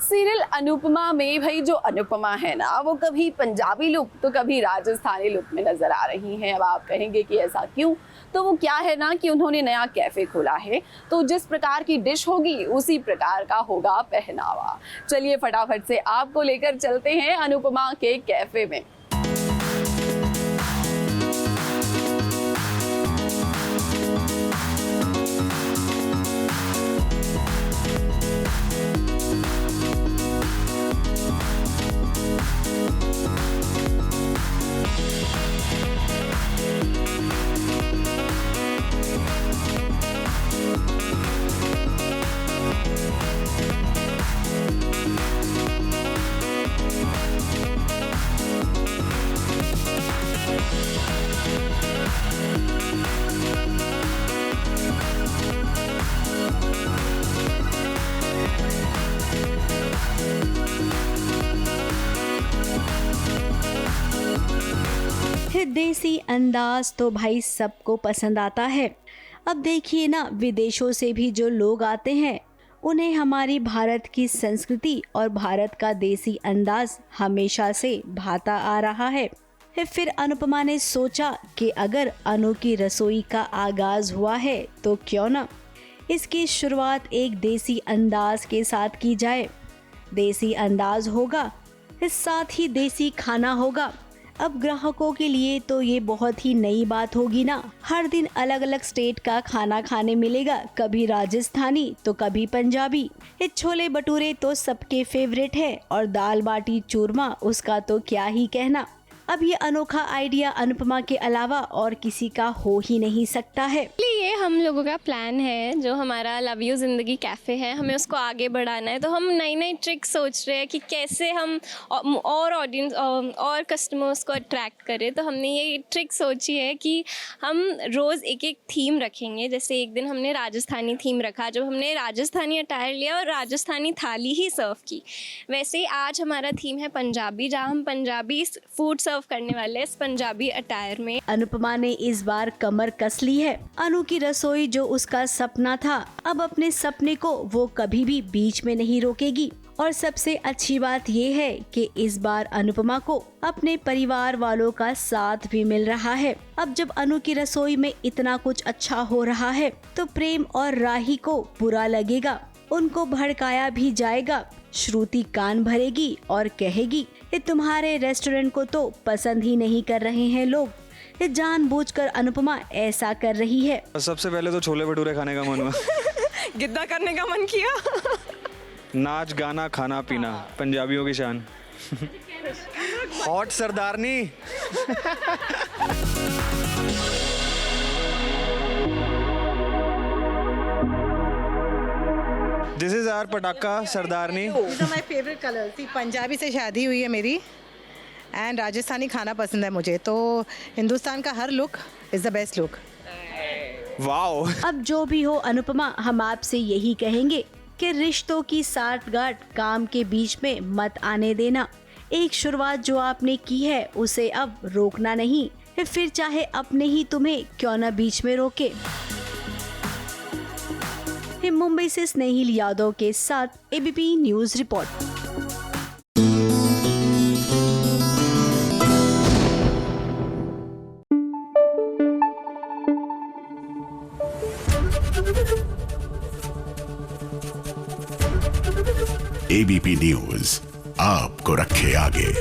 Serial Anupama में भाई जो अनुपमा है ना, वो कभी पंजाबी लुक तो कभी राजस्थानी लुक में नजर आ रही हैं। अब आप कहेंगे कि ऐसा क्यों, तो वो क्या है ना कि उन्होंने नया कैफे खोला है, तो जिस प्रकार की डिश होगी उसी प्रकार का होगा पहनावा। चलिए फटाफट से आपको लेकर चलते हैं अनुपमा के कैफे में। देसी अंदाज तो भाई सबको पसंद आता है। अब देखिए ना, विदेशों से भी जो लोग आते हैं उन्हें हमारी भारत की संस्कृति और भारत का देसी अंदाज हमेशा से भाता आ रहा है। फिर अनुपमा ने सोचा कि अगर अनु की रसोई का आगाज हुआ है तो क्यों ना इसकी शुरुआत एक देसी अंदाज के साथ की जाए। देसी अंदाज होगा, साथ ही देसी खाना होगा। अब ग्राहकों के लिए तो ये बहुत ही नई बात होगी ना। हर दिन अलग अलग स्टेट का खाना खाने मिलेगा, कभी राजस्थानी तो कभी पंजाबी। ये छोले भटूरे तो सबके फेवरेट है और दाल बाटी चूरमा उसका तो क्या ही कहना। अब ये अनोखा आइडिया अनुपमा के अलावा और किसी का हो ही नहीं सकता है। ये हम लोगों का प्लान है, जो हमारा लव यू ज़िंदगी कैफ़े है, हमें उसको आगे बढ़ाना है। तो हम नई नई ट्रिक्स सोच रहे हैं कि कैसे हम और ऑडियंस और कस्टमर्स को अट्रैक्ट करें। तो हमने ये ट्रिक सोची है कि हम रोज़ एक एक थीम रखेंगे। जैसे एक दिन हमने राजस्थानी थीम रखा, जब हमने राजस्थानी अटायर लिया और राजस्थानी थाली ही सर्व की। वैसे ही आज हमारा थीम है पंजाबी, जहाँ हम पंजाबी फूड सर्व करने वाले इस पंजाबी अटायर में। अनुपमा ने इस बार कमर कस ली है। अनु की रसोई जो उसका सपना था, अब अपने सपने को वो कभी भी बीच में नहीं रोकेगी। और सबसे अच्छी बात ये है कि इस बार अनुपमा को अपने परिवार वालों का साथ भी मिल रहा है। अब जब अनु की रसोई में इतना कुछ अच्छा हो रहा है तो प्रेम और राही को बुरा लगेगा, उनको भड़काया भी जाएगा। श्रुति कान भरेगी और कहेगी ये तुम्हारे रेस्टोरेंट को तो पसंद ही नहीं कर रहे हैं लोग, ये जानबूझकर अनुपमा ऐसा कर रही है। सबसे पहले तो छोले भटूरे खाने का मन हुआ। गिद्दा करने का मन किया। नाच गाना खाना पीना पंजाबियों की शान। Hot sardarni. This is our patakha sardarni. These are my favorite colors. See, Punjabi से शादी हुई है मेरी एंड राजस्थानी खाना पसंद है मुझे, तो हिंदुस्तान का हर look is the best look. Wow. अब जो भी हो अनुपमा, हम आपसे यही कहेंगे कि रिश्तों की साठगांठ काम के बीच में मत आने देना। एक शुरुआत जो आपने की है उसे अब रोकना नहीं, फिर चाहे अपने ही तुम्हें क्यों न बीच में रोके। मुंबई से स्नेहिल यादव के साथ ABP news report. ABP news आपको रखे आगे।